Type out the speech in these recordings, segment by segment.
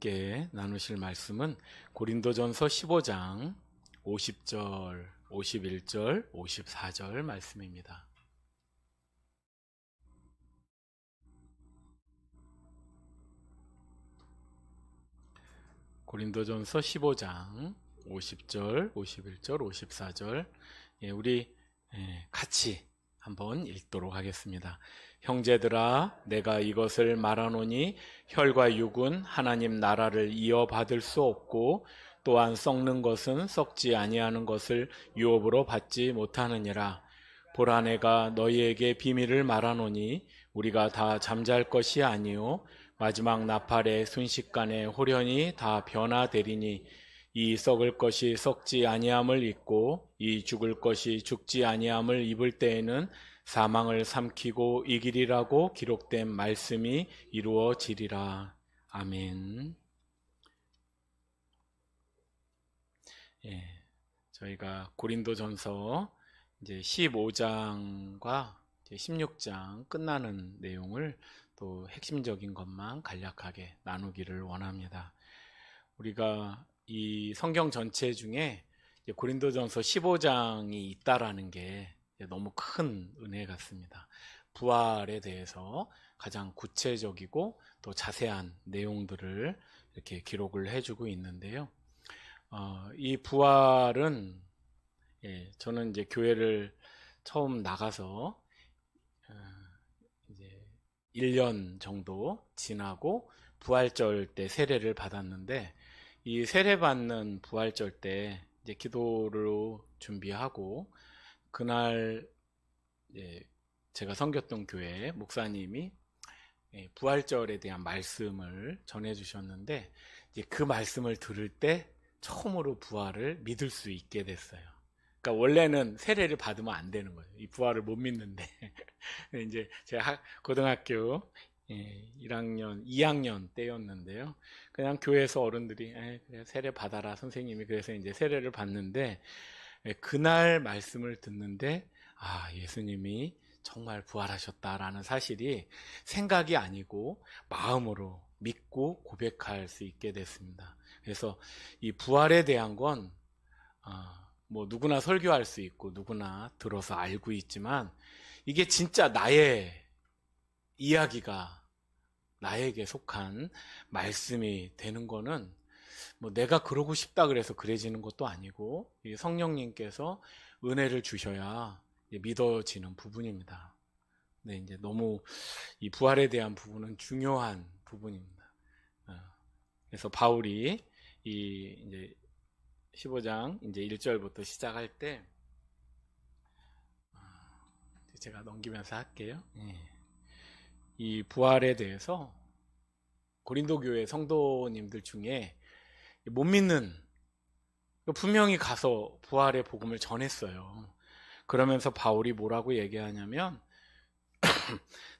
함께 나누실 말씀은 고린도전서 15장 50절, 51절, 54절 말씀입니다. 고린도전서 15장 50절, 51절, 54절 우리 같이 한번 읽도록 하겠습니다. 형제들아, 내가 이것을 말하노니 혈과 육은 하나님 나라를 이어받을 수 없고 또한 썩는 것은 썩지 아니하는 것을 유업으로 받지 못하느니라. 보라, 내가 너희에게 비밀을 말하노니 우리가 다 잠잘 것이 아니요 마지막 나팔의 순식간에 홀연히 다 변화되리니 이 썩을 것이 썩지 아니함을 입고 이 죽을 것이 죽지 아니함을 입을 때에는 사망을 삼키고 이기리라고 기록된 말씀이 이루어지리라. 아멘. 저희가 고린도전서 이제 15장과 16장 끝나는 내용을 또 핵심적인 것만 간략하게 나누기를 원합니다. 우리가 이 성경 전체 중에 고린도전서 15장이 있다라는 게 너무 큰 은혜 같습니다. 부활에 대해서 가장 구체적이고 또 자세한 내용들을 이렇게 기록을 해주고 있는데요. 이 부활은 저는 이제 교회를 처음 나가서 이제 1년 정도 지나고 부활절 때 세례를 받았는데, 이 세례 받는 부활절 때 이제 기도를 준비하고 그날 제가 섬겼던 교회 목사님이 부활절에 대한 말씀을 전해 주셨는데, 이제 그 말씀을 들을 때 처음으로 부활을 믿을 수 있게 됐어요. 그러니까 원래는 세례를 받으면 안 되는 거예요. 이 부활을 못 믿는데 이제 제가 고등학교 1학년, 2학년 때였는데요. 그냥 교회에서 어른들이 그래, 세례 받아라 선생님이, 그래서 이제 세례를 받는데, 그날 말씀을 듣는데 예수님이 정말 부활하셨다라는 사실이 생각이 아니고 마음으로 믿고 고백할 수 있게 됐습니다. 그래서 이 부활에 대한 건 뭐 누구나 설교할 수 있고 누구나 들어서 알고 있지만, 이게 진짜 나의 이야기가 나에게 속한 말씀이 되는 거는 뭐 내가 그러고 싶다 그래서 그래지는 것도 아니고, 성령님께서 은혜를 주셔야 믿어지는 부분입니다. 네, 이제 너무 이 부활에 대한 부분은 중요한 부분입니다. 그래서 바울이 이제 15장 이제 1절부터 시작할 때 제가 넘기면서 할게요. 이 부활에 대해서 고린도 교회 성도님들 중에 못 믿는, 분명히 가서 부활의 복음을 전했어요. 그러면서 바울이 뭐라고 얘기하냐면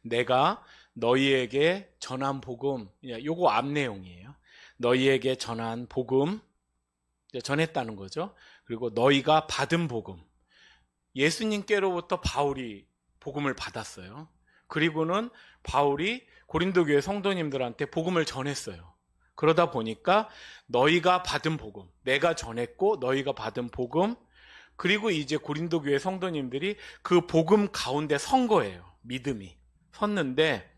내가 너희에게 전한 복음, 요거 앞 내용이에요. 너희에게 전한 복음 전했다는 거죠. 그리고 너희가 받은 복음, 예수님께로부터 바울이 복음을 받았어요. 그리고는 바울이 고린도 교회 성도님들한테 복음을 전했어요. 그러다 보니까 너희가 받은 복음, 내가 전했고 너희가 받은 복음, 그리고 이제 고린도 교회 성도님들이 그 복음 가운데 선 거예요. 믿음이 섰는데,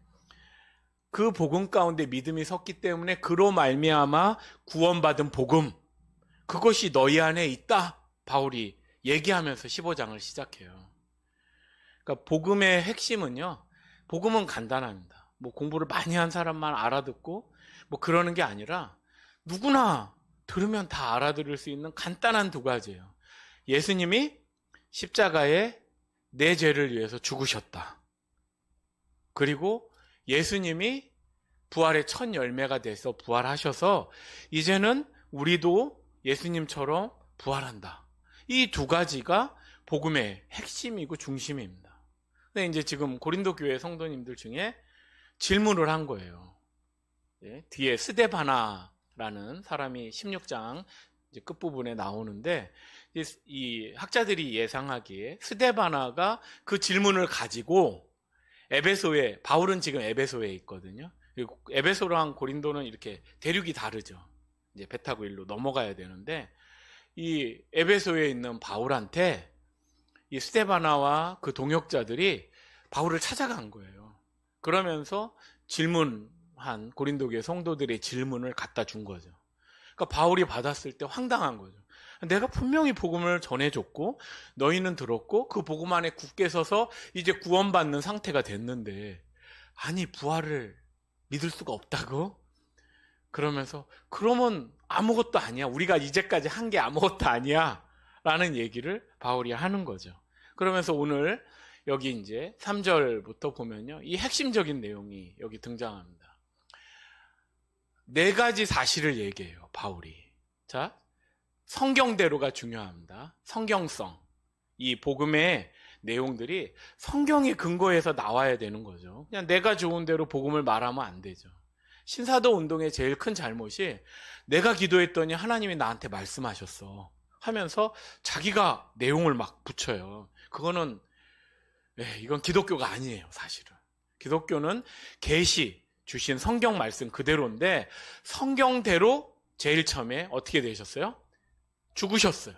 그 복음 가운데 믿음이 섰기 때문에 그로 말미암아 구원받은 복음, 그것이 너희 안에 있다, 바울이 얘기하면서 15장을 시작해요. 그러니까 복음의 핵심은요, 복음은 간단합니다. 뭐 공부를 많이 한 사람만 알아듣고 뭐 그러는 게 아니라 누구나 들으면 다 알아들을 수 있는 간단한 두 가지예요. 예수님이 십자가에 내 죄를 위해서 죽으셨다. 그리고 예수님이 부활의 첫 열매가 돼서 부활하셔서 이제는 우리도 예수님처럼 부활한다. 이 두 가지가 복음의 핵심이고 중심입니다. 근데 이제 지금 고린도 교회 성도님들 중에 질문을 한 거예요. 뒤에 스데바나라는 사람이 16장 끝부분에 나오는데, 이 학자들이 예상하기에 스데바나가 그 질문을 가지고 바울은 지금 에베소에 있거든요. 에베소랑 고린도는 이렇게 대륙이 다르죠. 이제 배 타고 일로 넘어가야 되는데, 이 에베소에 있는 바울한테 이 스데바나와 그 동역자들이 바울을 찾아간 거예요. 그러면서 질문한 고린도교회 성도들의 질문을 갖다 준 거죠. 그러니까 바울이 받았을 때 황당한 거죠. 내가 분명히 복음을 전해줬고 너희는 들었고 그 복음 안에 굳게 서서 이제 구원받는 상태가 됐는데, 아니 부활을 믿을 수가 없다고? 그러면서 그러면 아무것도 아니야, 우리가 이제까지 한 게 아무것도 아니야 라는 얘기를 바울이 하는 거죠. 그러면서 오늘 여기 이제 3절부터 보면요, 이 핵심적인 내용이 여기 등장합니다. 4가지 사실을 얘기해요, 바울이. 자, 성경대로가 중요합니다. 성경성. 이 복음의 내용들이 성경의 근거에서 나와야 되는 거죠. 그냥 내가 좋은 대로 복음을 말하면 안 되죠. 신사도 운동의 제일 큰 잘못이 내가 기도했더니 하나님이 나한테 말씀하셨어 하면서 자기가 내용을 막 붙여요. 그거는 이건 기독교가 아니에요, 사실은. 기독교는 계시 주신 성경 말씀 그대로인데, 성경대로 제일 처음에 어떻게 되셨어요? 죽으셨어요.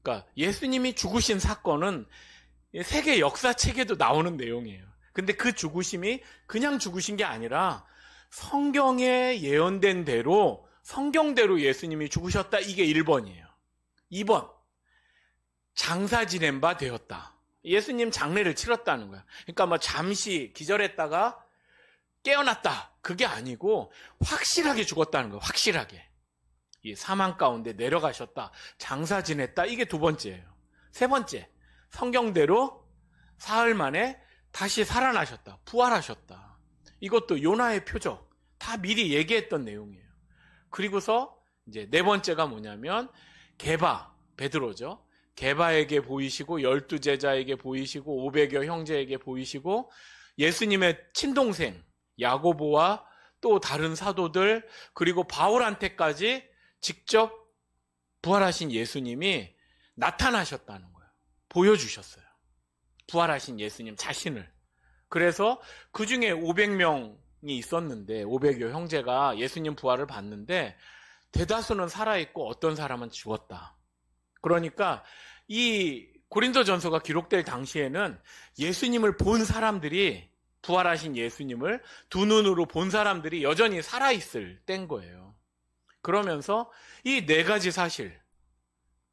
그러니까 예수님이 죽으신 사건은 세계 역사책에도 나오는 내용이에요. 근데 그 죽으심이 그냥 죽으신 게 아니라 성경에 예언된 대로, 성경대로 예수님이 죽으셨다. 이게 1번이에요. 2번, 장사 지낸 바 되었다. 예수님 장례를 치렀다는 거야. 그러니까 뭐 잠시 기절했다가 깨어났다, 그게 아니고 확실하게 죽었다는 거예요. 확실하게. 이 사망 가운데 내려가셨다, 장사 지냈다, 이게 2번째예요. 3번째, 성경대로 사흘 만에 다시 살아나셨다, 부활하셨다. 이것도 요나의 표적, 다 미리 얘기했던 내용이에요. 그리고서 이제 4번째가 뭐냐면 게바, 베드로죠. 게바에게 보이시고 12제자에게 보이시고 500여 형제에게 보이시고 예수님의 친동생 야고보와 또 다른 사도들, 그리고 바울한테까지 직접 부활하신 예수님이 나타나셨다는 거예요. 보여주셨어요. 부활하신 예수님 자신을. 그래서 그 중에 500명이 있었는데, 500여 형제가 예수님 부활을 봤는데 대다수는 살아있고 어떤 사람은 죽었다. 그러니까 이 고린도전서가 기록될 당시에는 예수님을 본 사람들이, 부활하신 예수님을 두 눈으로 본 사람들이 여전히 살아있을 때인 거예요. 그러면서 이 4가지 사실,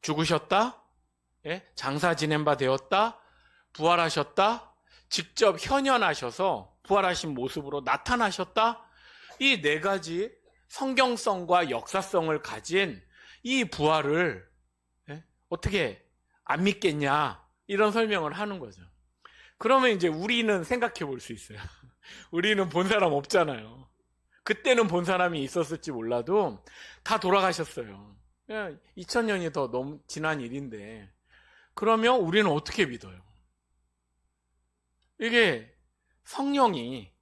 죽으셨다, 장사 지낸 바 되었다, 부활하셨다, 직접 현현하셔서 부활하신 모습으로 나타나셨다, 이 4가지 성경성과 역사성을 가진 이 부활을 어떻게 안 믿겠냐, 이런 설명을 하는 거죠. 그러면 이제 우리는 생각해 볼 수 있어요. 우리는 본 사람 없잖아요. 그때는 본 사람이 있었을지 몰라도 다 돌아가셨어요. 2000년이 더 너무 지난 일인데, 그러면 우리는 어떻게 믿어요? 이게 성령이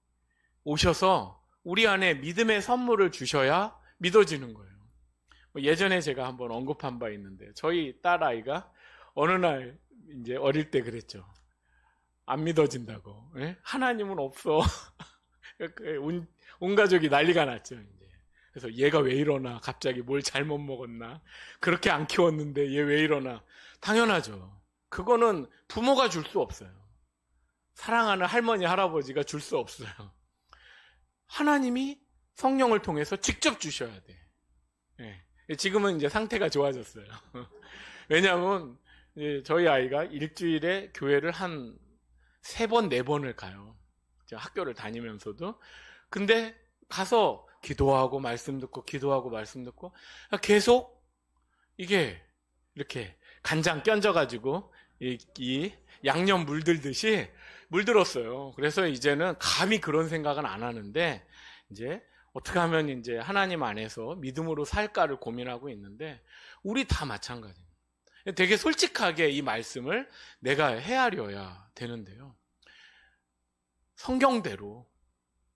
오셔서 우리 안에 믿음의 선물을 주셔야 믿어지는 거예요. 예전에 제가 한번 언급한 바 있는데, 저희 딸아이가 어느 날 이제 어릴 때 그랬죠. 안 믿어진다고. 하나님은 없어. 온 가족이 난리가 났죠, 이제. 그래서 얘가 왜 이러나, 갑자기 뭘 잘못 먹었나, 그렇게 안 키웠는데 얘 왜 이러나. 당연하죠. 그거는 부모가 줄 수 없어요. 사랑하는 할머니, 할아버지가 줄 수 없어요. 하나님이 성령을 통해서 직접 주셔야 돼. 지금은 이제 상태가 좋아졌어요. 왜냐하면 저희 아이가 일주일에 교회를 한 3번, 4번을 가요. 학교를 다니면서도. 근데 가서 기도하고 말씀 듣고, 기도하고 말씀 듣고, 계속 이게 이렇게 간장 껴져가지고 이 양념 물들듯이 물들었어요. 그래서 이제는 감히 그런 생각은 안 하는데, 이제 어떻게 하면 이제 하나님 안에서 믿음으로 살까를 고민하고 있는데, 우리 다 마찬가지입니다. 되게 솔직하게 이 말씀을 내가 헤아려야 되는데요. 성경대로,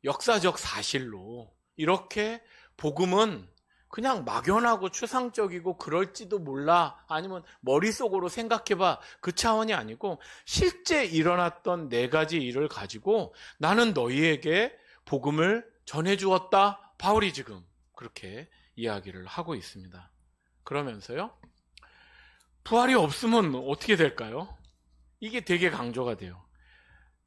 역사적 사실로 이렇게 복음은 그냥 막연하고 추상적이고 그럴지도 몰라, 아니면 머릿속으로 생각해봐, 그 차원이 아니고 실제 일어났던 4가지 일을 가지고 나는 너희에게 복음을 전해주었다. 바울이 지금 그렇게 이야기를 하고 있습니다. 그러면서요, 부활이 없으면 어떻게 될까요? 이게 되게 강조가 돼요.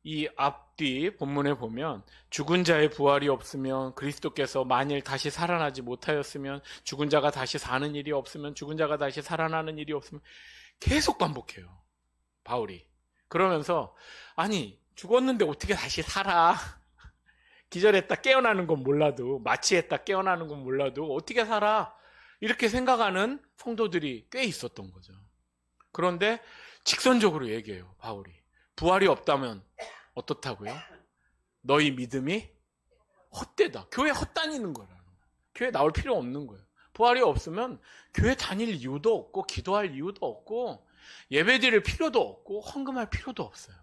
이 앞뒤 본문에 보면 죽은 자의 부활이 없으면, 그리스도께서 만일 다시 살아나지 못하였으면, 죽은 자가 다시 사는 일이 없으면, 죽은 자가 다시 살아나는 일이 없으면, 계속 반복해요, 바울이. 그러면서 아니, 죽었는데 어떻게 다시 살아? 기절했다 깨어나는 건 몰라도, 마취했다 깨어나는 건 몰라도 어떻게 살아? 이렇게 생각하는 성도들이 꽤 있었던 거죠. 그런데 직선적으로 얘기해요, 바울이. 부활이 없다면 어떻다고요? 너희 믿음이 헛되다. 교회 헛다니는 거라는 거예요. 교회 나올 필요 없는 거예요. 부활이 없으면 교회 다닐 이유도 없고, 기도할 이유도 없고, 예배 드릴 필요도 없고, 헌금할 필요도 없어요.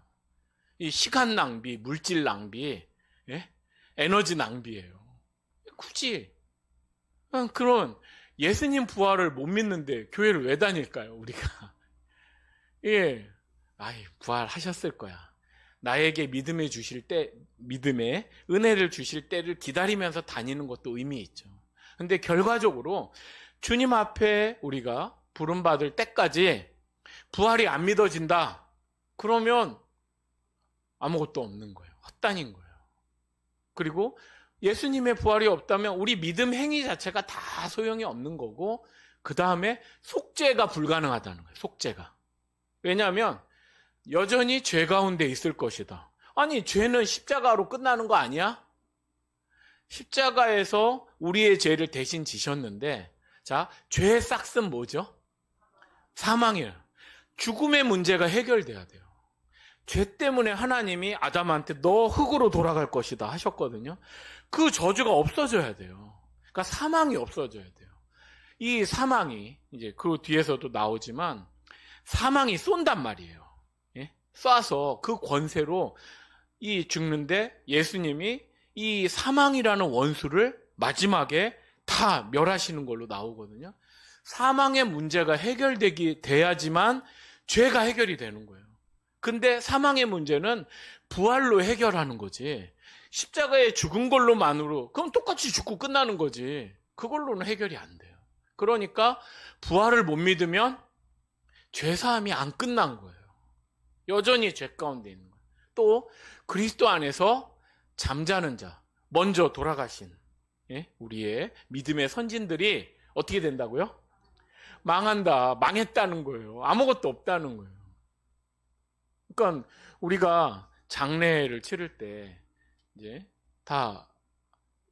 이 시간 낭비, 물질 낭비, 예? 에너지 낭비예요. 굳이 그런 예수님 부활을 못 믿는데 교회를 왜 다닐까요, 우리가? 예, 부활하셨을 거야. 나에게 믿음에 주실 때, 믿음의 은혜를 주실 때를 기다리면서 다니는 것도 의미 있죠. 근데 결과적으로 주님 앞에 우리가 부름받을 때까지 부활이 안 믿어진다. 그러면 아무것도 없는 거예요. 헛다닌 거예요. 그리고 예수님의 부활이 없다면 우리 믿음 행위 자체가 다 소용이 없는 거고, 그 다음에 속죄가 불가능하다는 거예요. 속죄가. 왜냐하면 여전히 죄 가운데 있을 것이다. 아니, 죄는 십자가로 끝나는 거 아니야? 십자가에서 우리의 죄를 대신 지셨는데, 자, 죄의 싹은 뭐죠? 사망이에요. 죽음의 문제가 해결돼야 돼요. 죄 때문에 하나님이 아담한테 너 흙으로 돌아갈 것이다 하셨거든요. 그 저주가 없어져야 돼요. 그러니까 사망이 없어져야 돼요. 이 사망이 이제 그 뒤에서도 나오지만 사망이 쏜단 말이에요. 예? 쏴서 그 권세로 이 죽는데 예수님이 이 사망이라는 원수를 마지막에 다 멸하시는 걸로 나오거든요. 사망의 문제가 돼야지만 죄가 해결이 되는 거예요. 근데 사망의 문제는 부활로 해결하는 거지, 십자가에 죽은 걸로만으로 그럼 똑같이 죽고 끝나는 거지, 그걸로는 해결이 안 돼요. 그러니까 부활을 못 믿으면 죄사함이 안 끝난 거예요. 여전히 죄 가운데 있는 거예요. 또 그리스도 안에서 잠자는 자, 먼저 돌아가신 우리의 믿음의 선진들이 어떻게 된다고요? 망한다, 망했다는 거예요. 아무것도 없다는 거예요. 그러니까 우리가 장례를 치를 때 이제 다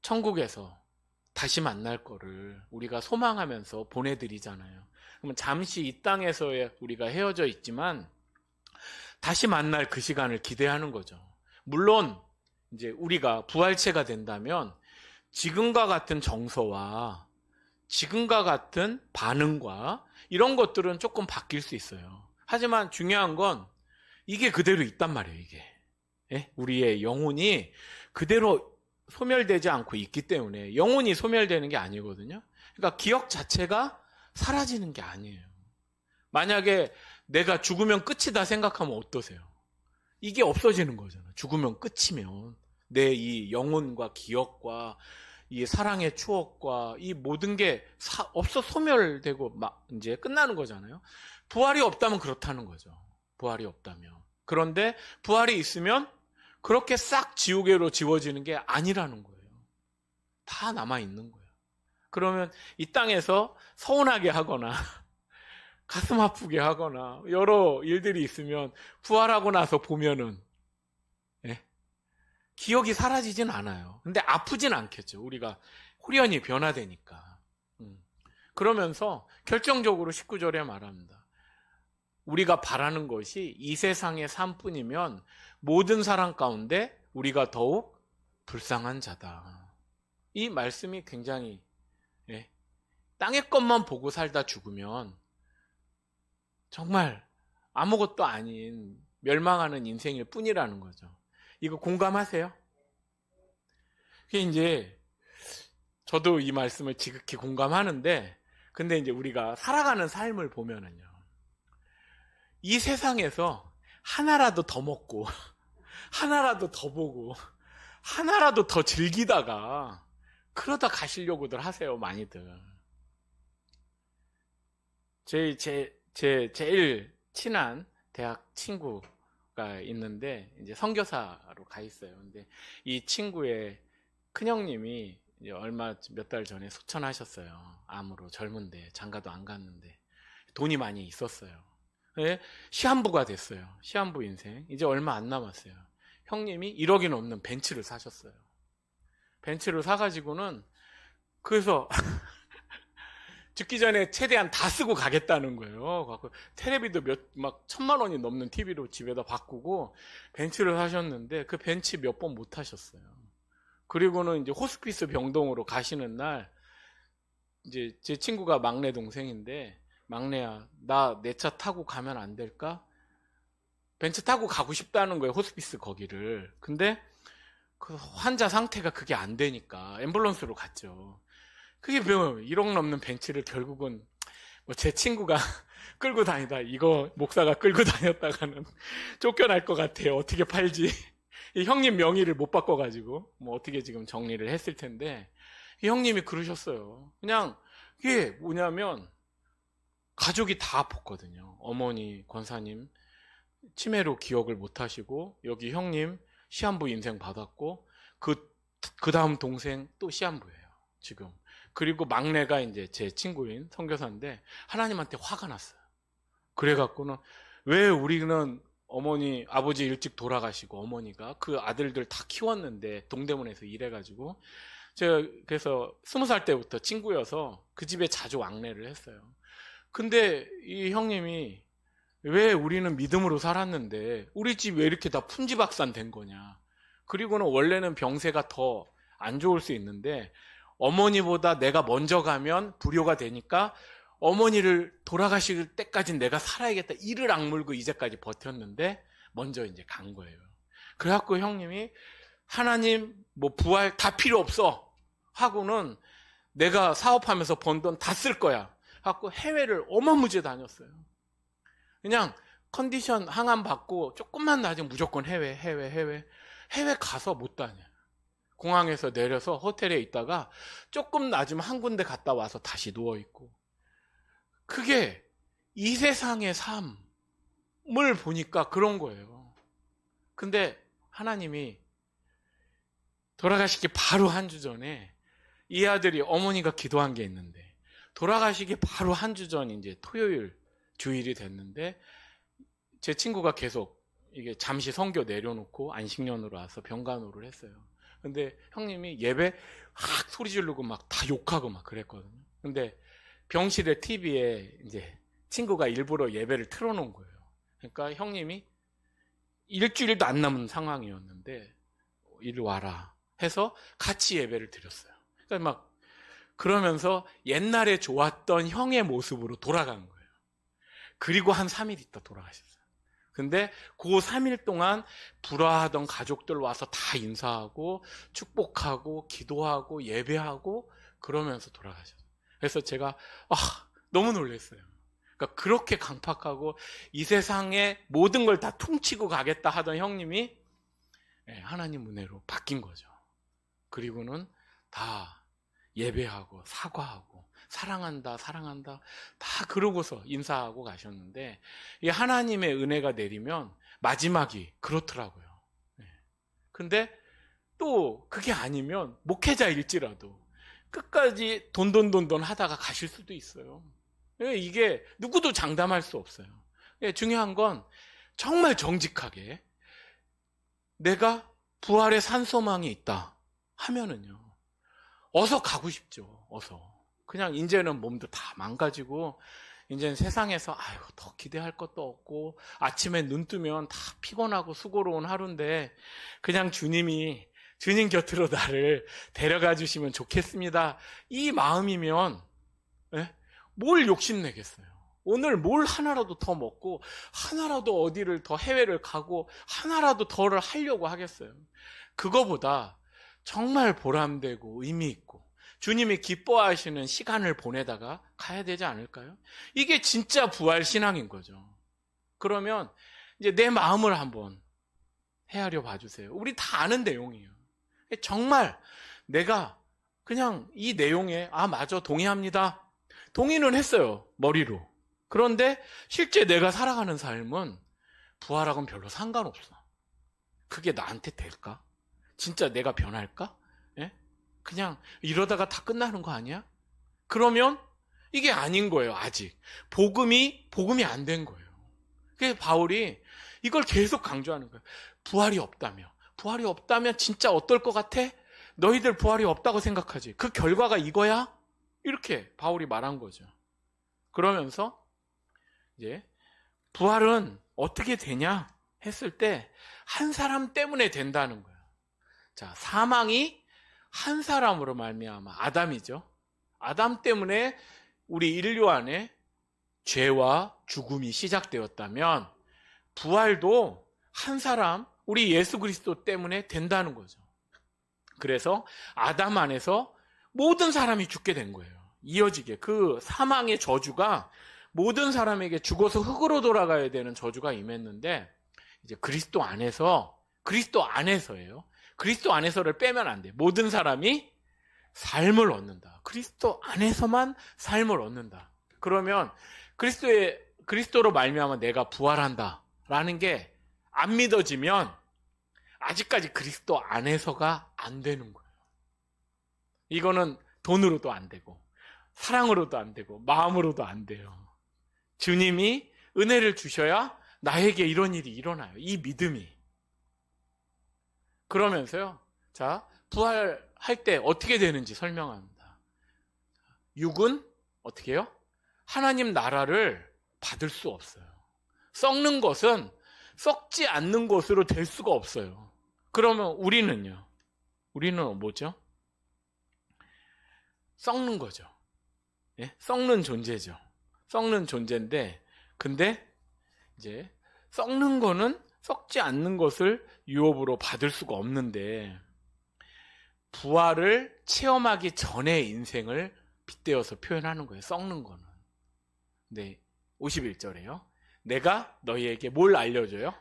천국에서 다시 만날 거를 우리가 소망하면서 보내드리잖아요. 그러면 잠시 이 땅에서의 우리가 헤어져 있지만 다시 만날 그 시간을 기대하는 거죠. 물론 이제 우리가 부활체가 된다면 지금과 같은 정서와 지금과 같은 반응과 이런 것들은 조금 바뀔 수 있어요. 하지만 중요한 건 이게 그대로 있단 말이에요, 이게. 예? 우리의 영혼이 그대로 소멸되지 않고 있기 때문에, 영혼이 소멸되는 게 아니거든요. 그러니까 기억 자체가 사라지는 게 아니에요. 만약에 내가 죽으면 끝이다 생각하면 어떠세요? 이게 없어지는 거잖아. 죽으면 끝이면 내 이 영혼과 기억과 이 사랑의 추억과 이 모든 게 소멸되고 막 이제 끝나는 거잖아요. 부활이 없다면 그렇다는 거죠. 부활이 없다면. 그런데 부활이 있으면 그렇게 싹 지우개로 지워지는 게 아니라는 거예요. 다 남아있는 거예요. 그러면 이 땅에서 서운하게 하거나 가슴 아프게 하거나 여러 일들이 있으면 부활하고 나서 보면은 기억이 사라지진 않아요. 근데 아프진 않겠죠. 우리가 홀연히 변화되니까. 그러면서 결정적으로 19절에 말합니다. 우리가 바라는 것이 이 세상의 삶뿐이면 모든 사람 가운데 우리가 더욱 불쌍한 자다. 이 말씀이 굉장히 땅의 것만 보고 살다 죽으면 정말 아무것도 아닌 멸망하는 인생일 뿐이라는 거죠. 이거 공감하세요? 그게 이제 저도 이 말씀을 지극히 공감하는데, 근데 이제 우리가 살아가는 삶을 보면은요, 이 세상에서 하나라도 더 먹고 하나라도 더 보고 하나라도 더 즐기다가 그러다 가시려고들 하세요, 많이들. 제일 친한 대학 친구가 있는데, 이제 선교사로 가 있어요. 근데 이 친구의 큰형님이 이제 몇 달 전에 소천하셨어요. 암으로, 젊은데, 장가도 안 갔는데. 돈이 많이 있었어요. 네? 시한부가 됐어요. 시한부 인생. 이제 얼마 안 남았어요. 형님이 1억이 넘는 벤츠를 사셨어요. 벤츠를 사가지고는, 그래서 죽기 전에 최대한 다 쓰고 가겠다는 거예요. 테레비도 막 1,000만 원이 넘는 TV로 집에다 바꾸고 벤츠를 사셨는데, 그 벤츠 몇 번 못 타셨어요. 그리고는 이제 호스피스 병동으로 가시는 날, 이제 제 친구가 막내 동생인데, 막내야, 나 내 차 타고 가면 안 될까? 벤츠 타고 가고 싶다는 거예요, 호스피스 거기를. 근데 그 환자 상태가 그게 안 되니까 앰뷸런스로 갔죠. 그게 뭐 1억 넘는 벤츠를 결국은 뭐 제 친구가 끌고 다니다, 이거 목사가 끌고 다녔다가는 쫓겨날 것 같아요. 어떻게 팔지? 이 형님 명의를 못 바꿔가지고 뭐 어떻게 지금 정리를 했을 텐데, 이 형님이 그러셨어요. 그냥 이게 뭐냐면 가족이 다 아팠거든요. 어머니 권사님 치매로 기억을 못 하시고, 여기 형님 시한부 인생 받았고, 그 다음 동생 또 시한부예요, 지금. 그리고 막내가 이제 제 친구인 선교사인데, 하나님한테 화가 났어요. 그래갖고는, 왜 우리는 어머니, 아버지 일찍 돌아가시고, 어머니가 그 아들들 다 키웠는데, 동대문에서 일해가지고, 제가 그래서 20살 때부터 친구여서 그 집에 자주 왕래를 했어요. 근데 이 형님이, 왜 우리는 믿음으로 살았는데 우리 집 왜 이렇게 다 풍지박산 된 거냐. 그리고는 원래는 병세가 더 안 좋을 수 있는데, 어머니보다 내가 먼저 가면 불효가 되니까 어머니를 돌아가실 때까지 내가 살아야겠다, 이를 악물고 이제까지 버텼는데 먼저 이제 간 거예요. 그래갖고 형님이, 하나님 뭐 부활 다 필요 없어 하고는 내가 사업하면서 번 돈 다 쓸 거야 하고 해외를 어마무지 다녔어요. 그냥 컨디션 항암 받고 조금만 나아지면 무조건 해외 가서 못 다녀요. 공항에서 내려서 호텔에 있다가 조금 낮으면 한 군데 갔다 와서 다시 누워있고. 그게 이 세상의 삶을 보니까 그런 거예요. 근데 하나님이 돌아가시기 바로 한 주 전에, 이 아들이 어머니가 기도한 게 있는데, 돌아가시기 바로 한 주 전 이제 토요일 주일이 됐는데, 제 친구가 계속 이게 잠시 선교 내려놓고 안식년으로 와서 병간호를 했어요. 근데 형님이 예배 막 소리 지르고 막 다 욕하고 막 그랬거든요. 근데 병실의 TV에 이제 친구가 일부러 예배를 틀어놓은 거예요. 그러니까 형님이 일주일도 안 남은 상황이었는데, 이리 와라 해서 같이 예배를 드렸어요. 그러니까 막 그러면서 옛날에 좋았던 형의 모습으로 돌아간 거예요. 그리고 한 3일 있다 돌아가셨어요. 근데 그 3일 동안 불화하던 가족들 와서 다 인사하고 축복하고 기도하고 예배하고 그러면서 돌아가셨어요. 그래서 제가 너무 놀랐어요. 그러니까 그렇게 강팍하고 이 세상의 모든 걸 다 퉁치고 가겠다 하던 형님이 하나님 은혜로 바뀐 거죠. 그리고는 다 예배하고 사과하고 사랑한다 다 그러고서 인사하고 가셨는데, 이 하나님의 은혜가 내리면 마지막이 그렇더라고요. 근데 또 그게 아니면 목회자일지라도 끝까지 돈 하다가 가실 수도 있어요. 이게 누구도 장담할 수 없어요. 중요한 건 정말 정직하게 내가 부활의 산소망이 있다 하면은요, 어서 가고 싶죠. 어서. 그냥 이제는 몸도 다 망가지고, 이제는 세상에서 더 기대할 것도 없고, 아침에 눈 뜨면 다 피곤하고 수고로운 하루인데, 그냥 주님 곁으로 나를 데려가 주시면 좋겠습니다, 이 마음이면 뭘 욕심내겠어요. 오늘 뭘 하나라도 더 먹고, 하나라도 어디를 더 해외를 가고, 하나라도 더를 하려고 하겠어요. 그거보다 정말 보람되고 의미 있고 주님이 기뻐하시는 시간을 보내다가 가야 되지 않을까요? 이게 진짜 부활 신앙인 거죠. 그러면 이제 내 마음을 한번 헤아려 봐주세요. 우리 다 아는 내용이에요. 정말 내가 그냥 이 내용에 맞아, 동의합니다. 동의는 했어요, 머리로. 그런데 실제 내가 살아가는 삶은 부활하고는 별로 상관없어. 그게 나한테 될까? 진짜 내가 변할까? 예? 그냥 이러다가 다 끝나는 거 아니야? 그러면 이게 아닌 거예요, 아직. 복음이 안 된 거예요. 그래서 바울이 이걸 계속 강조하는 거예요. 부활이 없다면 진짜 어떨 것 같아? 너희들 부활이 없다고 생각하지. 그 결과가 이거야? 이렇게 바울이 말한 거죠. 그러면서 이제 부활은 어떻게 되냐 했을 때 한 사람 때문에 된다는 거예요. 자, 사망이 한 사람으로 말미암아, 아담이죠. 아담 때문에 우리 인류 안에 죄와 죽음이 시작되었다면 부활도 한 사람, 우리 예수 그리스도 때문에 된다는 거죠. 그래서 아담 안에서 모든 사람이 죽게 된 거예요. 이어지게 그 사망의 저주가 모든 사람에게 죽어서 흙으로 돌아가야 되는 저주가 임했는데, 이제 그리스도 안에서예요. 그리스도 안에서를 빼면 안 돼. 모든 사람이 삶을 얻는다. 그리스도 안에서만 삶을 얻는다. 그러면 그리스도로 말미암아 내가 부활한다라는 게 안 믿어지면 아직까지 그리스도 안에서가 안 되는 거예요. 이거는 돈으로도 안 되고 사랑으로도 안 되고 마음으로도 안 돼요. 주님이 은혜를 주셔야 나에게 이런 일이 일어나요. 이 믿음이. 그러면서요. 자, 부활할 때 어떻게 되는지 설명합니다. 육은 어떻게 해요? 하나님 나라를 받을 수 없어요. 썩는 것은 썩지 않는 것으로 될 수가 없어요. 그러면 우리는요? 우리는 뭐죠? 썩는 거죠. 예? 썩는 존재죠. 썩는 존재인데, 근데 이제 썩는 거는 썩지 않는 것을 유업으로 받을 수가 없는데, 부활을 체험하기 전의 인생을 빗대어서 표현하는 거예요. 썩는 거는. 네, 51절에요. 내가 너희에게 뭘 알려줘요?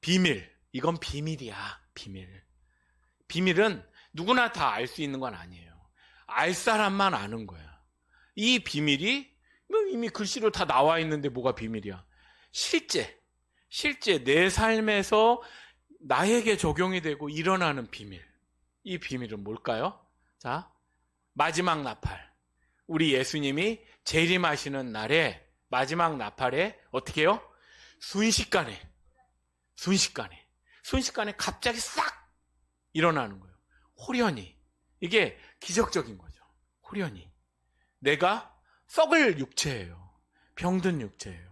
비밀. 이건 비밀이야. 비밀. 비밀은 누구나 다 알 수 있는 건 아니에요. 알 사람만 아는 거야. 이 비밀이 이미 글씨로 다 나와 있는데 뭐가 비밀이야? 실제 내 삶에서 나에게 적용이 되고 일어나는 비밀. 이 비밀은 뭘까요? 자, 마지막 나팔. 우리 예수님이 재림하시는 날에 마지막 나팔에 어떻게 해요? 순식간에 갑자기 싹 일어나는 거예요. 호련히. 이게 기적적인 거죠. 호련히. 내가 썩을 육체예요. 병든 육체예요.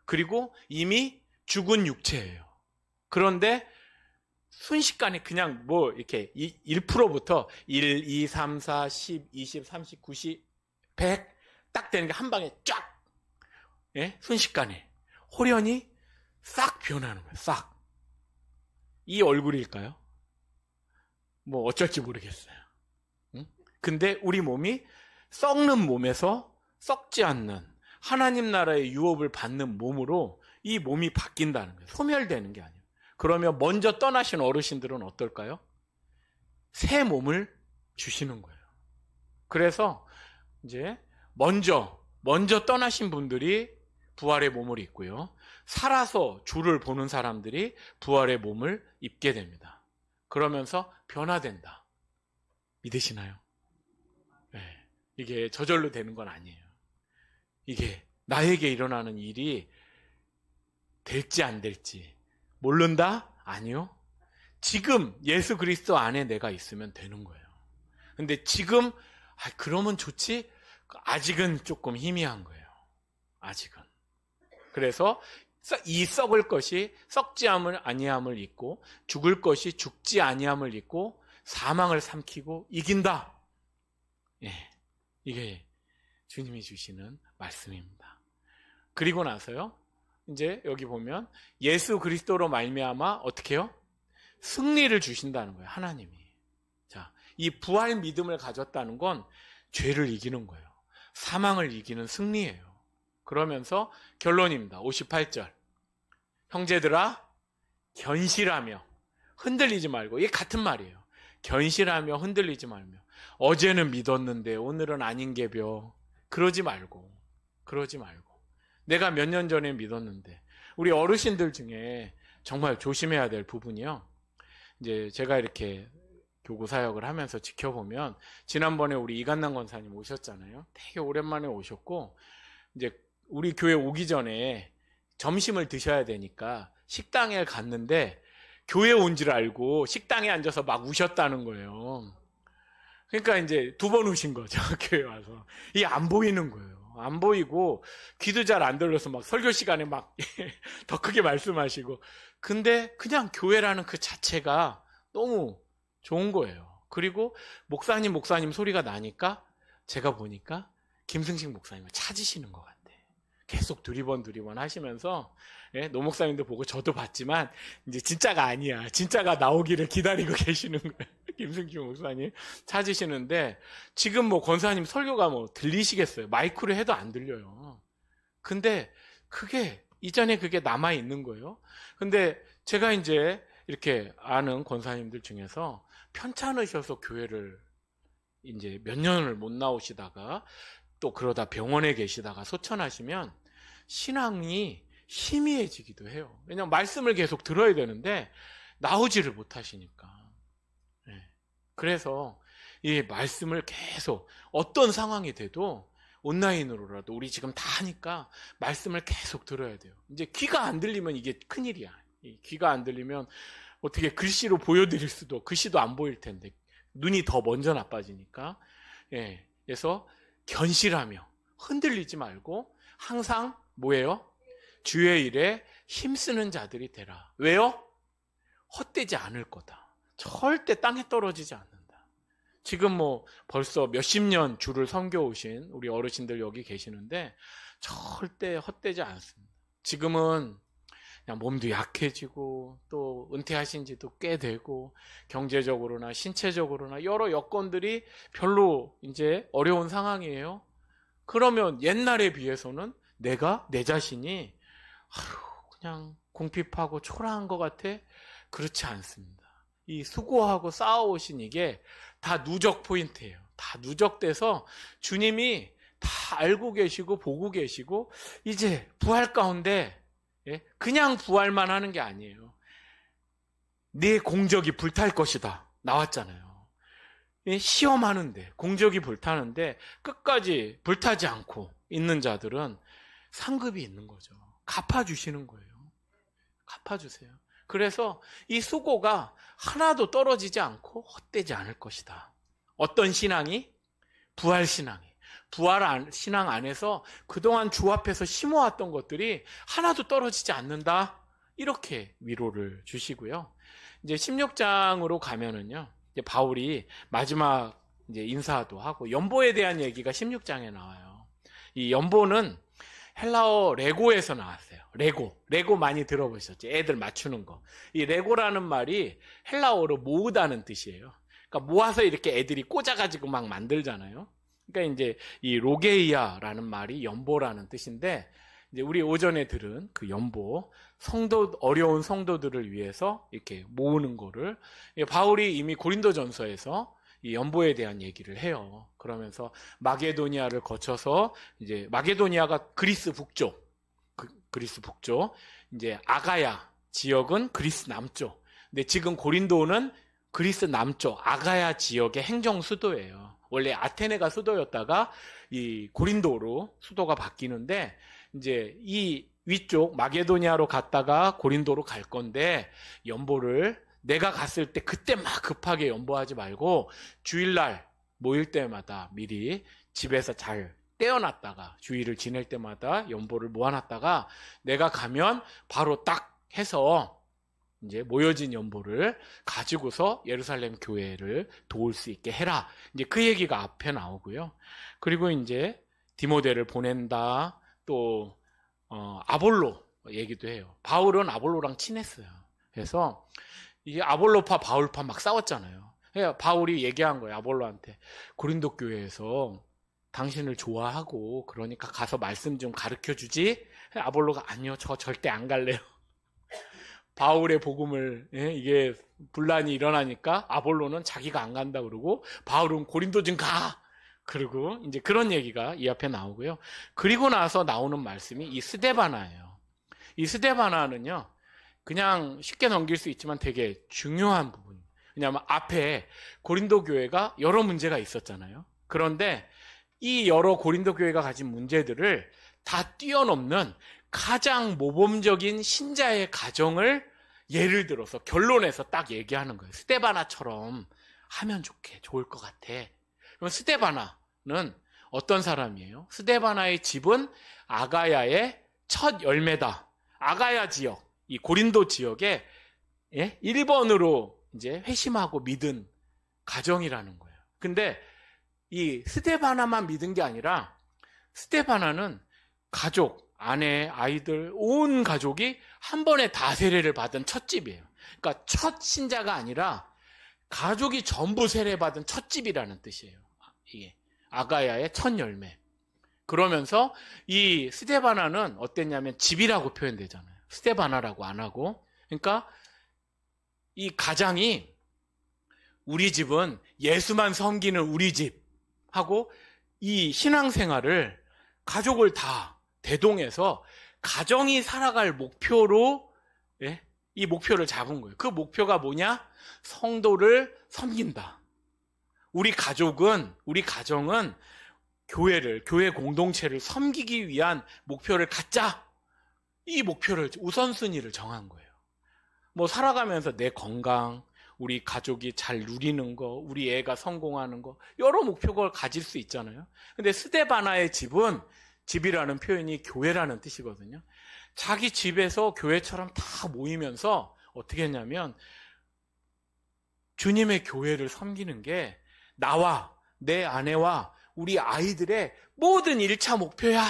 그리고 이미 죽은 육체예요. 그런데 순식간에 그냥 이렇게 1%부터 1, 2, 3, 4, 10, 20, 30, 90, 100 딱 되는 게 한 방에 쫙. 예? 순식간에 호련히 싹 변하는 거예요. 싹. 이 얼굴일까요? 어쩔지 모르겠어요. 응? 근데 우리 몸이 썩는 몸에서 썩지 않는 하나님 나라의 유업을 받는 몸으로 이 몸이 바뀐다는 거예요. 소멸되는 게 아니에요. 그러면 먼저 떠나신 어르신들은 어떨까요? 새 몸을 주시는 거예요. 그래서 이제 먼저 떠나신 분들이 부활의 몸을 입고요. 살아서 주를 보는 사람들이 부활의 몸을 입게 됩니다. 그러면서 변화된다. 믿으시나요? 네. 이게 저절로 되는 건 아니에요. 이게 나에게 일어나는 일이 될지 안 될지 모른다? 아니요. 지금 예수 그리스도 안에 내가 있으면 되는 거예요. 근데 지금 그러면 좋지? 아직은 조금 희미한 거예요. 아직은. 그래서 이 썩을 것이 썩지 아니함을 잊고 죽을 것이 죽지 아니함을 잊고 사망을 삼키고 이긴다. 예, 이게 주님이 주시는 말씀입니다. 그리고 나서요. 이제 여기 보면 예수 그리스도로 말미암아 어떻게 해요? 승리를 주신다는 거예요. 하나님이. 자, 이 부활 믿음을 가졌다는 건 죄를 이기는 거예요. 사망을 이기는 승리예요. 그러면서 결론입니다. 58절. 형제들아, 견실하며 흔들리지 말고. 이게 같은 말이에요. 견실하며 흔들리지 말며 어제는 믿었는데 오늘은 아닌 게벼. 그러지 말고 내가 몇 년 전에 믿었는데. 우리 어르신들 중에 정말 조심해야 될 부분이요. 이제 제가 이렇게 교구 사역을 하면서 지켜보면 지난번에 우리 이간남 권사님 오셨잖아요. 되게 오랜만에 오셨고 이제 우리 교회 오기 전에 점심을 드셔야 되니까 식당에 갔는데 교회 온 줄 알고 식당에 앉아서 막 우셨다는 거예요. 그러니까 이제 2번 우신 거죠. 교회 와서. 이게 안 보이는 거예요. 안 보이고 귀도 잘 안 들려서 막 설교 시간에 막 더 크게 말씀하시고. 근데 그냥 교회라는 그 자체가 너무 좋은 거예요. 그리고 목사님 소리가 나니까 제가 보니까 김승식 목사님을 찾으시는 것 같아요. 계속 두리번 하시면서, 예, 노 목사님도 보고 저도 봤지만 이제 진짜가 아니야. 진짜가 나오기를 기다리고 계시는 거예요. 김승식 목사님 찾으시는데 지금 뭐 권사님 설교가 뭐 들리시겠어요? 마이크로 해도 안 들려요. 근데 그게 이전에 그게 남아 있는 거예요. 근데 제가 이제 이렇게 아는 권사님들 중에서 편찮으셔서 교회를 이제 몇 년을 못 나오시다가 또 그러다 병원에 계시다가 소천하시면 신앙이 희미해지기도 해요. 왜냐하면 말씀을 계속 들어야 되는데 나오지를 못하시니까. 네. 그래서 이 말씀을 계속 어떤 상황이 돼도 온라인으로라도 우리 지금 다 하니까 말씀을 계속 들어야 돼요. 이제 귀가 안 들리면 이게 큰일이야. 귀가 안 들리면 어떻게 글씨로 보여드릴 수도, 글씨도 안 보일 텐데 눈이 더 먼저 나빠지니까. 예. 그래서 견실하며 흔들리지 말고 항상 뭐예요? 주의 일에 힘쓰는 자들이 되라. 왜요? 헛되지 않을 거다. 절대 땅에 떨어지지 않는다. 지금 뭐 벌써 몇십 년 주를 섬겨오신 우리 어르신들 여기 계시는데 절대 헛되지 않습니다. 지금은 그냥 몸도 약해지고 또 은퇴하신 지도 꽤 되고 경제적으로나 신체적으로나 여러 여건들이 별로 이제 어려운 상황이에요. 그러면 옛날에 비해서는 내 자신이 그냥 궁핍하고 초라한 것 같아? 그렇지 않습니다. 이 수고하고 쌓아오신 이게 다 누적 포인트예요. 다 누적돼서 주님이 다 알고 계시고 보고 계시고 이제 부활 가운데 그냥 부활만 하는 게 아니에요. 네 공적이 불탈 것이다. 나왔잖아요. 시험하는데 공적이 불타는데 끝까지 불타지 않고 있는 자들은 상급이 있는 거죠. 갚아주시는 거예요. 갚아주세요. 그래서 이 수고가 하나도 떨어지지 않고 헛되지 않을 것이다. 어떤 신앙이? 부활 신앙이. 부활 신앙 안에서 그동안 주 앞에서 심어왔던 것들이 하나도 떨어지지 않는다. 이렇게 위로를 주시고요. 이제 16장으로 가면은요. 이제 바울이 마지막 이제 인사도 하고 연보에 대한 얘기가 16장에 나와요. 이 연보는 헬라어 레고에서 나왔어요. 레고 많이 들어보셨죠? 애들 맞추는 거. 이 레고라는 말이 헬라어로 모으다는 뜻이에요. 그러니까 모아서 이렇게 애들이 꽂아가지고 막 만들잖아요. 그러니까 이제 이 로게이아라는 말이 연보라는 뜻인데, 이제 우리 오전에 들은 그 연보, 어려운 성도들을 위해서 이렇게 모으는 거를 바울이 이미 고린도전서에서 이 연보에 대한 얘기를 해요. 그러면서 마게도니아를 거쳐서 이제 마게도니아가 그리스 북쪽, 이제 아가야 지역은 그리스 남쪽. 근데 지금 고린도는 그리스 남쪽 아가야 지역의 행정 수도예요. 원래 아테네가 수도였다가 이 고린도로 수도가 바뀌는데 이제 이 위쪽 마게도니아로 갔다가 고린도로 갈 건데 연보를 내가 갔을 때 그때 막 급하게 연보하지 말고 주일날 모일 때마다 미리 집에서 잘 떼어놨다가 주일을 지낼 때마다 연보를 모아놨다가 내가 가면 바로 딱 해서 이제 모여진 연보를 가지고서 예루살렘 교회를 도울 수 있게 해라. 이제 그 얘기가 앞에 나오고요. 그리고 이제 디모데를 보낸다. 또 아볼로 얘기도 해요. 바울은 아볼로랑 친했어요. 그래서 이게 아볼로파 바울파 막 싸웠잖아요. 바울이 얘기한 거예요. 아볼로한테 고린도 교회에서 당신을 좋아하고 그러니까 가서 말씀 좀 가르쳐 주지. 아볼로가 아니요, 저 절대 안 갈래요. 바울의 복음을, 이게 분란이 일어나니까 아볼로는 자기가 안 간다 그러고 바울은 고린도 좀 가. 그리고 이제 그런 얘기가 이 앞에 나오고요. 그리고 나서 나오는 말씀이 이 스데바나예요. 이 스데바나는요, 그냥 쉽게 넘길 수 있지만 되게 중요한 부분이에요. 왜냐하면 앞에 고린도 교회가 여러 문제가 있었잖아요. 그런데 이 여러 고린도 교회가 가진 문제들을 다 뛰어넘는 가장 모범적인 신자의 가정을 예를 들어서 결론에서 딱 얘기하는 거예요. 스데바나처럼 하면 좋을 것 같아. 그럼 스데바나는 어떤 사람이에요? 스데바나의 집은 아가야의 첫 열매다. 아가야 지역, 이 고린도 지역에 1번으로 이제 회심하고 믿은 가정이라는 거예요. 근데 이 스데바나만 믿은 게 아니라 스데바나는 가족, 아내, 아이들, 온 가족이 한 번에 다 세례를 받은 첫 집이에요. 그러니까 첫 신자가 아니라 가족이 전부 세례받은 첫 집이라는 뜻이에요. 이게 아가야의 첫 열매. 그러면서 이 스데바나는 어땠냐면 집이라고 표현되잖아요. 스데바나라고 안 하고. 그러니까 이 가장이 우리 집은 예수만 섬기는 우리 집 하고 이 신앙생활을 가족을 다 대동해서 가정이 살아갈 목표로 이 목표를 잡은 거예요. 그 목표가 뭐냐? 성도를 섬긴다. 우리 가정은 교회 공동체를 섬기기 위한 목표를 갖자. 이 목표를 우선순위를 정한 거예요. 뭐 살아가면서 내 건강, 우리 가족이 잘 누리는 거, 우리 애가 성공하는 거, 여러 목표를 가질 수 있잖아요. 근데 스데바나의 집이라는 표현이 교회라는 뜻이거든요. 자기 집에서 교회처럼 다 모이면서 어떻게 했냐면 주님의 교회를 섬기는 게 나와 내 아내와 우리 아이들의 모든 1차 목표야.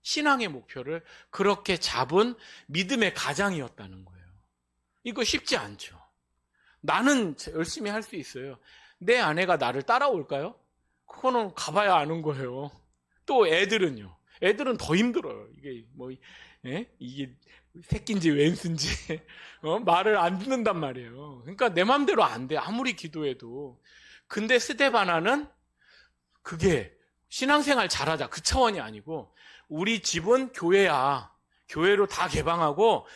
신앙의 목표를 그렇게 잡은 믿음의 가장이었다는 거예요. 이거 쉽지 않죠. 나는 열심히 할 수 있어요. 내 아내가 나를 따라올까요? 그거는 가봐야 아는 거예요. 또 애들은요. 애들은 더 힘들어요. 이게 새끼인지 왼수인지 말을 안 듣는단 말이에요. 그러니까 내 맘대로 안 돼. 아무리 기도해도. 근데 스데바나는 그게 신앙생활 잘하자 그 차원이 아니고 우리 집은 교회야. 교회로 다 개방하고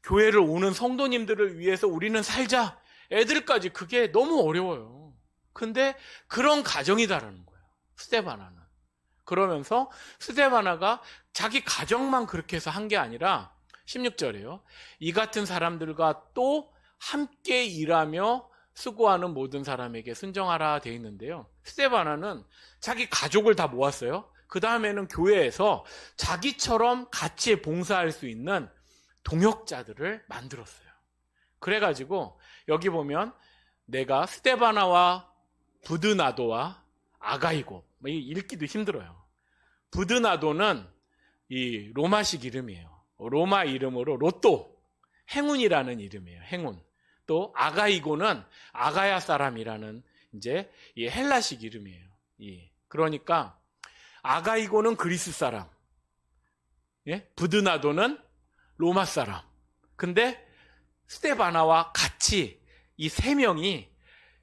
교회를 오는 성도님들을 위해서 우리는 살자. 애들까지 그게 너무 어려워요. 근데 그런 가정이다라는 거예요. 스데바나는. 그러면서 스데바나가 자기 가정만 그렇게 해서 한 게 아니라 16절에요. 이 같은 사람들과 또 함께 일하며 수고하는 모든 사람에게 순종하라 되어 있는데요. 스데바나는 자기 가족을 다 모았어요. 그 다음에는 교회에서 자기처럼 같이 봉사할 수 있는 동역자들을 만들었어요. 그래가지고 여기 보면 내가 스데바나와 부드나도와 아가이고 읽기도 힘들어요. 부드나도는 이 로마식 이름이에요. 로마 이름으로 로또, 행운이라는 이름이에요. 행운. 또 아가이고는 아가야 사람이라는 이제 이 헬라식 이름이에요. 그러니까 아가이고는 그리스 사람, 부드나도는 로마 사람. 근데 스데바나와 같이 이 세 명이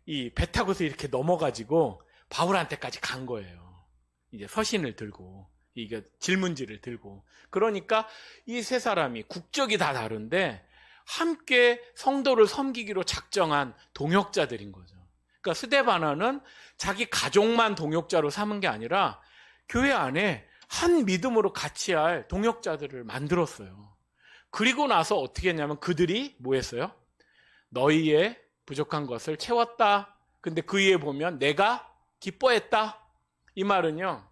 이 배 타고서 이렇게 넘어가지고 바울한테까지 간 거예요. 이제 서신을 들고 이게 질문지를 들고. 그러니까 이 세 사람이 국적이 다 다른데 함께 성도를 섬기기로 작정한 동역자들인 거죠. 그러니까 스데바나는 자기 가족만 동역자로 삼은 게 아니라 교회 안에 한 믿음으로 같이 할 동역자들을 만들었어요. 그리고 나서 어떻게 했냐면 그들이 뭐 했어요? 너희의 부족한 것을 채웠다. 근데 그 위에 보면 내가 기뻐했다. 이 말은요.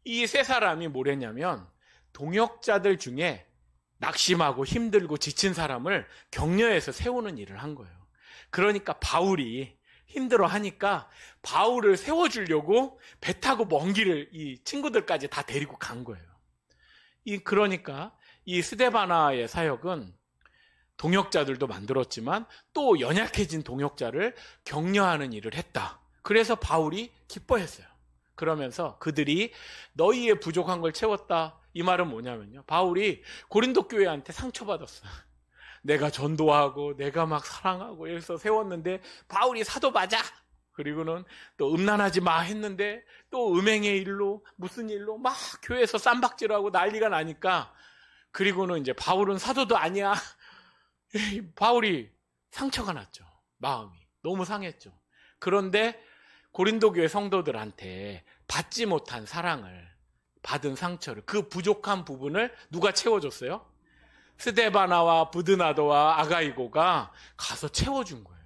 이 세 사람이 뭘 했냐면 동역자들 중에 낙심하고 힘들고 지친 사람을 격려해서 세우는 일을 한 거예요. 그러니까 바울이 힘들어하니까 바울을 세워주려고 배 타고 먼 길을 이 친구들까지 다 데리고 간 거예요. 그러니까 이 스데바나의 사역은 동역자들도 만들었지만 또 연약해진 동역자를 격려하는 일을 했다. 그래서 바울이 기뻐했어요. 그러면서 그들이 너희의 부족한 걸 채웠다. 이 말은 뭐냐면요. 바울이 고린도 교회한테 상처받았어요. 내가 전도하고 내가 막 사랑하고 해서 세웠는데 바울이 사도 맞아. 그리고는 또 음란하지 마 했는데 또 음행의 일로 무슨 일로 막 교회에서 쌈박질하고 난리가 나니까, 그리고는 이제 바울은 사도도 아니야. 바울이 상처가 났죠. 마음이 너무 상했죠. 그런데 고린도 교회 성도들한테 받지 못한 사랑을, 받은 상처를, 그 부족한 부분을 누가 채워줬어요? 스데바나와 부드나도와 아가이고가 가서 채워준 거예요.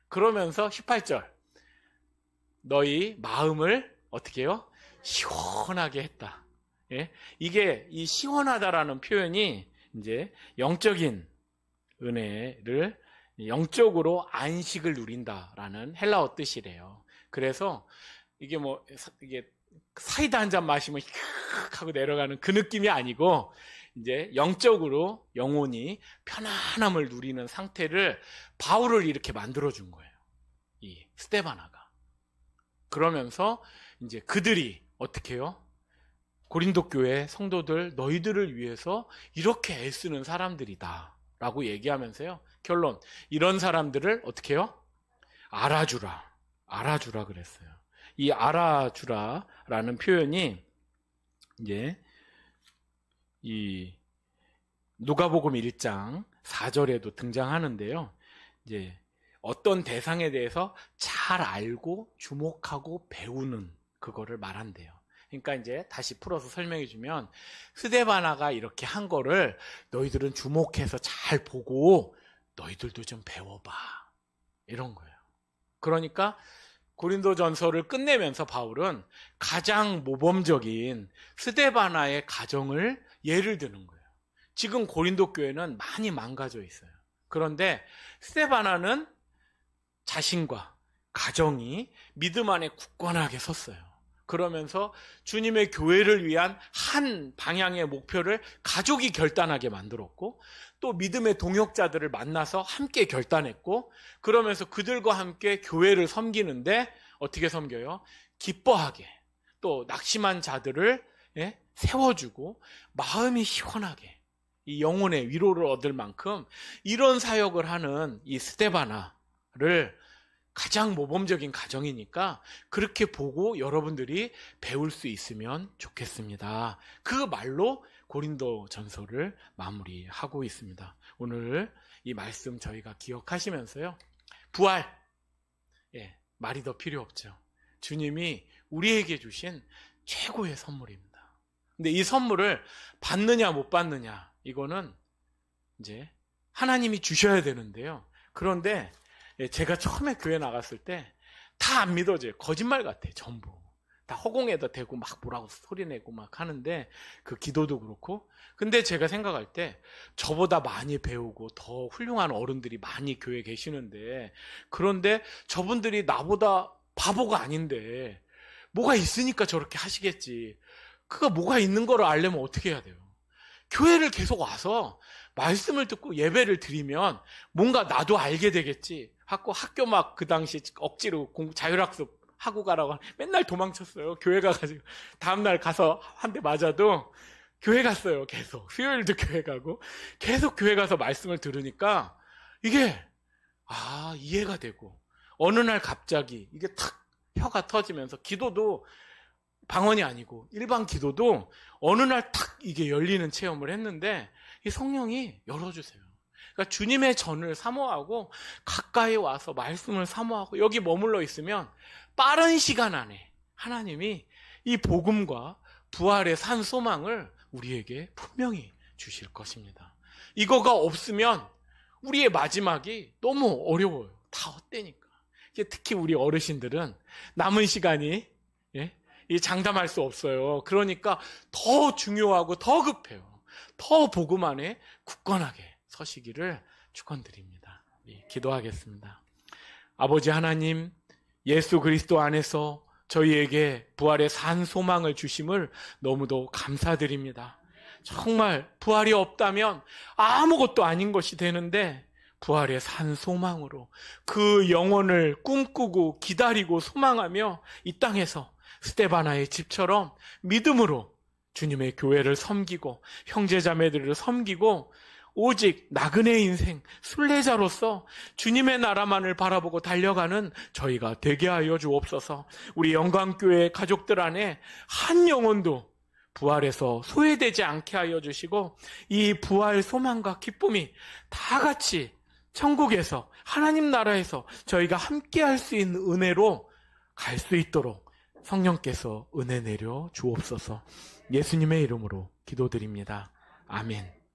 그러면서 18절, 너희 마음을 어떻게 해요? 시원하게 했다. 예? 이게 이 시원하다라는 표현이 이제 영적인 은혜를, 영적으로 안식을 누린다라는 헬라어 뜻이래요. 그래서 이게 이게 사이다 한 잔 마시면 휙 하고 내려가는 그 느낌이 아니고, 이제 영적으로 영혼이 편안함을 누리는 상태를 바울을 이렇게 만들어준 거예요. 이 스데바나가. 그러면서 이제 그들이 어떻게 해요? 고린도 교회 성도들, 너희들을 위해서 이렇게 애쓰는 사람들이다 라고 얘기하면서요, 결론, 이런 사람들을 어떻게 해요? 알아주라 그랬어요. 이 알아주라라는 표현이 이제 이 누가복음 1장 4절에도 등장하는데요. 이제 어떤 대상에 대해서 잘 알고 주목하고 배우는 그거를 말한대요. 그러니까 이제 다시 풀어서 설명해 주면, 스데바나가 이렇게 한 거를 너희들은 주목해서 잘 보고 너희들도 좀 배워봐, 이런 거예요. 그러니까 고린도전서를 끝내면서 바울은 가장 모범적인 스데바나의 가정을 예를 드는 거예요. 지금 고린도 교회는 많이 망가져 있어요. 그런데 스데바나는 자신과 가정이 믿음 안에 굳건하게 섰어요. 그러면서 주님의 교회를 위한 한 방향의 목표를 가족이 결단하게 만들었고, 또 믿음의 동역자들을 만나서 함께 결단했고, 그러면서 그들과 함께 교회를 섬기는데 어떻게 섬겨요? 기뻐하게, 또 낙심한 자들을 세워주고 마음이 시원하게 이 영혼의 위로를 얻을 만큼 이런 사역을 하는 이 스데바나를 가장 모범적인 가정이니까 그렇게 보고 여러분들이 배울 수 있으면 좋겠습니다. 그 말로 고린도 전서를 마무리하고 있습니다. 오늘 이 말씀 저희가 기억하시면서요, 부활, 말이 더 필요 없죠. 주님이 우리에게 주신 최고의 선물입니다. 근데 이 선물을 받느냐 못 받느냐, 이거는 이제 하나님이 주셔야 되는데요. 그런데 제가 처음에 교회 나갔을 때 다 안 믿어져요. 거짓말 같아, 전부. 다 허공에다 대고 막 뭐라고 소리내고 막 하는데, 그 기도도 그렇고. 근데 제가 생각할 때 저보다 많이 배우고 더 훌륭한 어른들이 많이 교회에 계시는데, 그런데 저분들이 나보다 바보가 아닌데 뭐가 있으니까 저렇게 하시겠지. 그거 뭐가 있는 거를 알려면 어떻게 해야 돼요? 교회를 계속 와서 말씀을 듣고 예배를 드리면 뭔가 나도 알게 되겠지 하고, 학교 막 그 당시 억지로 자율학습 하고 가라고 맨날 도망쳤어요. 교회 가가지고 다음날 가서 한 대 맞아도 교회 갔어요. 계속 수요일도 교회 가고 계속 교회 가서 말씀을 들으니까 이게 이해가 되고, 어느 날 갑자기 이게 탁 혀가 터지면서, 기도도 방언이 아니고 일반 기도도 어느 날 탁 이게 열리는 체험을 했는데, 이 성령이 열어주세요. 그러니까 주님의 전을 사모하고 가까이 와서 말씀을 사모하고 여기 머물러 있으면 빠른 시간 안에 하나님이 이 복음과 부활의 산 소망을 우리에게 분명히 주실 것입니다. 이거가 없으면 우리의 마지막이 너무 어려워요. 다 헛되니까. 특히 우리 어르신들은 남은 시간이 장담할 수 없어요. 그러니까 더 중요하고 더 급해요. 더 복음 안에 굳건하게 서시기를 축원드립니다. 기도하겠습니다. 아버지 하나님, 예수 그리스도 안에서 저희에게 부활의 산 소망을 주심을 너무도 감사드립니다. 정말 부활이 없다면 아무것도 아닌 것이 되는데, 부활의 산 소망으로 그 영혼을 꿈꾸고 기다리고 소망하며 이 땅에서 스데바나의 집처럼 믿음으로 주님의 교회를 섬기고 형제자매들을 섬기고 오직 나그네 인생, 순례자로서 주님의 나라만을 바라보고 달려가는 저희가 되게 하여 주옵소서. 우리 영광교회 가족들 안에 한 영혼도 부활에서 소외되지 않게 하여 주시고, 이 부활 소망과 기쁨이 다 같이 천국에서, 하나님 나라에서 저희가 함께 할 수 있는 은혜로 갈 수 있도록 성령께서 은혜 내려 주옵소서. 예수님의 이름으로 기도드립니다. 아멘.